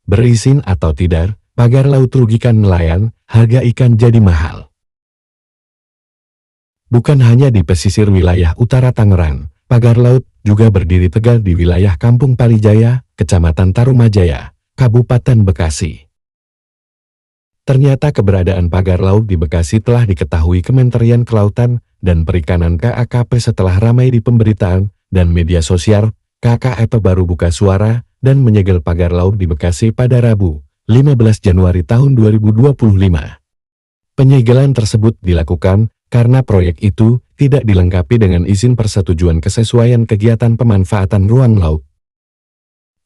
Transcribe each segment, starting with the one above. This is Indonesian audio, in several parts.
berizin atau tidak, pagar laut rugikan nelayan, harga ikan jadi mahal. Bukan hanya di pesisir wilayah utara Tangerang, pagar laut juga berdiri tegak di wilayah Kampung Palijaya, Kecamatan Tarumajaya, Kabupaten Bekasi. Ternyata keberadaan pagar laut di Bekasi telah diketahui Kementerian Kelautan dan Perikanan KAKP setelah ramai di pemberitaan dan media sosial. KKP baru buka suara dan menyegel pagar laut di Bekasi pada Rabu, 15 Januari tahun 2025. Penyegelan tersebut dilakukan karena proyek itu tidak dilengkapi dengan izin persetujuan kesesuaian kegiatan pemanfaatan ruang laut.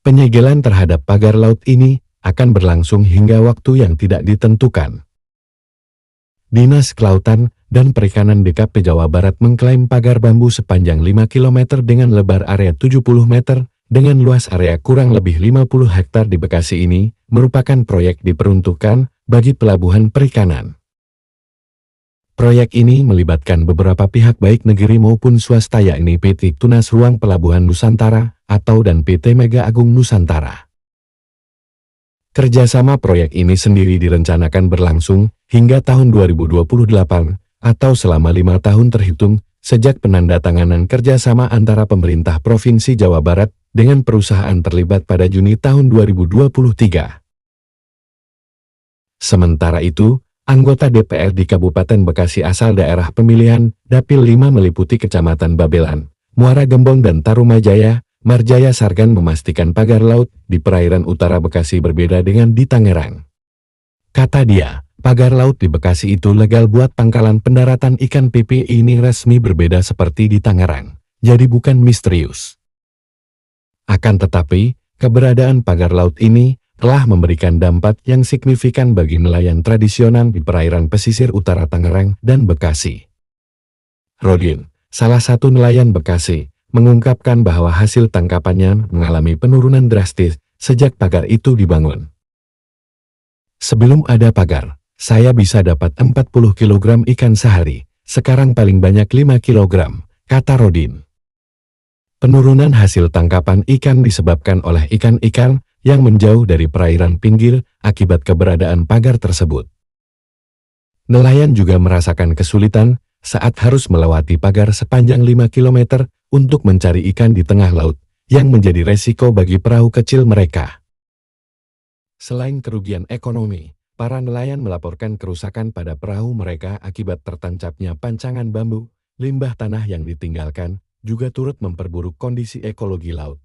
Penyegelan terhadap pagar laut ini akan berlangsung hingga waktu yang tidak ditentukan. Dinas Kelautan dan Perikanan DKP Jawa Barat mengklaim pagar bambu sepanjang 5 km dengan lebar area 70 meter, dengan luas area kurang lebih 50 hektar di Bekasi ini, merupakan proyek diperuntukkan bagi pelabuhan perikanan. Proyek ini melibatkan beberapa pihak baik negeri maupun swasta yakni PT Tunas Ruang Pelabuhan Nusantara atau dan PT Mega Agung Nusantara. Kerjasama proyek ini sendiri direncanakan berlangsung hingga tahun 2028 atau selama 5 tahun terhitung sejak penandatanganan kerjasama antara pemerintah Provinsi Jawa Barat dengan perusahaan terlibat pada Juni tahun 2023. Sementara itu, anggota DPR di Kabupaten Bekasi asal daerah pemilihan Dapil 5 meliputi Kecamatan Babelan, Muara Gembong dan Tarumajaya, Marjaya Sargan memastikan pagar laut di perairan utara Bekasi berbeda dengan di Tangerang. Kata dia, pagar laut di Bekasi itu legal buat pangkalan pendaratan ikan PPI ini resmi berbeda seperti di Tangerang, jadi bukan misterius. Akan tetapi, keberadaan pagar laut ini telah memberikan dampak yang signifikan bagi nelayan tradisional di perairan pesisir utara Tangerang dan Bekasi. Rodin, salah satu nelayan Bekasi, mengungkapkan bahwa hasil tangkapannya mengalami penurunan drastis sejak pagar itu dibangun. Sebelum ada pagar, saya bisa dapat 40 kg ikan sehari, sekarang paling banyak 5 kg, kata Rodin. Penurunan hasil tangkapan ikan disebabkan oleh ikan-ikan yang menjauh dari perairan pinggir akibat keberadaan pagar tersebut. Nelayan juga merasakan kesulitan saat harus melewati pagar sepanjang 5 km untuk mencari ikan di tengah laut, yang menjadi resiko bagi perahu kecil mereka. Selain kerugian ekonomi, para nelayan melaporkan kerusakan pada perahu mereka akibat tertancapnya pancangan bambu, limbah tanah yang ditinggalkan, juga turut memperburuk kondisi ekologi laut.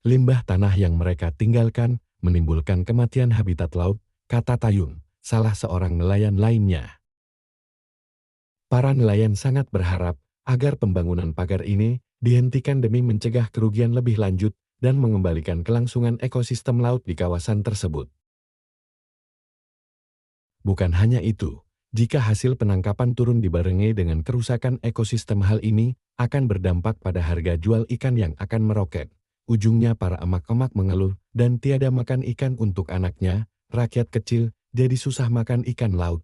Limbah tanah yang mereka tinggalkan menimbulkan kematian habitat laut, kata Tayun, salah seorang nelayan lainnya. Para nelayan sangat berharap agar pembangunan pagar ini dihentikan demi mencegah kerugian lebih lanjut dan mengembalikan kelangsungan ekosistem laut di kawasan tersebut. Bukan hanya itu, jika hasil penangkapan turun dibarengi dengan kerusakan ekosistem, hal ini akan berdampak pada harga jual ikan yang akan meroket. Ujungnya para emak-emak mengeluh dan tiada makan ikan untuk anaknya, rakyat kecil jadi susah makan ikan laut.